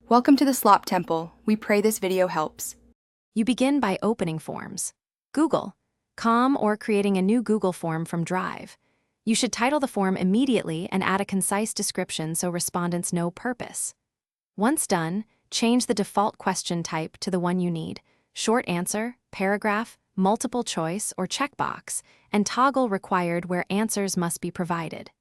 Welcome to the Slop Temple. We pray this video helps. You begin by opening forms. Google.com or creating a new Google form from Drive. You should title the form immediately and add a concise description so respondents know purpose. Once done, change the default question type to the one you need: short answer, paragraph, multiple choice, or checkbox, and toggle required where answers must be provided.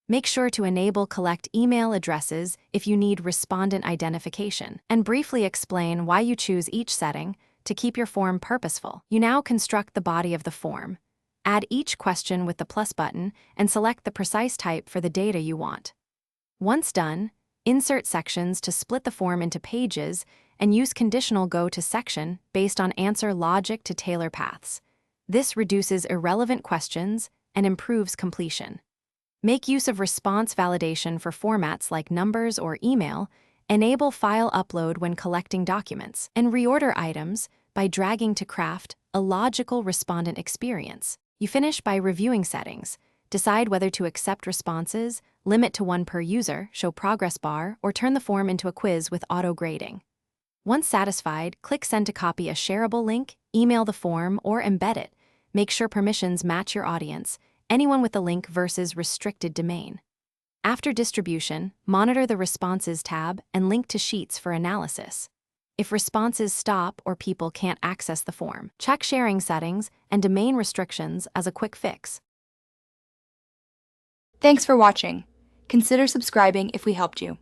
Make sure to enable collect email addresses if you need respondent identification, and briefly explain why you choose each setting to keep your form purposeful. You now construct the body of the form. Add each question with the plus button and select the precise type for the data you want. Once done, insert sections to split the form into pages and use conditional go to section based on answer logic to tailor paths. This reduces irrelevant questions and improves completion. Make use of response validation for formats like numbers or email, enable file upload when collecting documents, and reorder items by dragging to craft a logical respondent experience. You finish by reviewing settings. Decide whether to accept responses, limit to one per user, show progress bar, or turn the form into a quiz with auto-grading. Once satisfied, click Send to copy a shareable link, email the form, or embed it. Make sure permissions match your audience, anyone with the link versus restricted domain. After distribution, monitor the Responses tab and link to Sheets for analysis. If responses stop or people can't access the form, check sharing settings and domain restrictions as a quick fix. Thanks for watching. Consider subscribing if we helped you.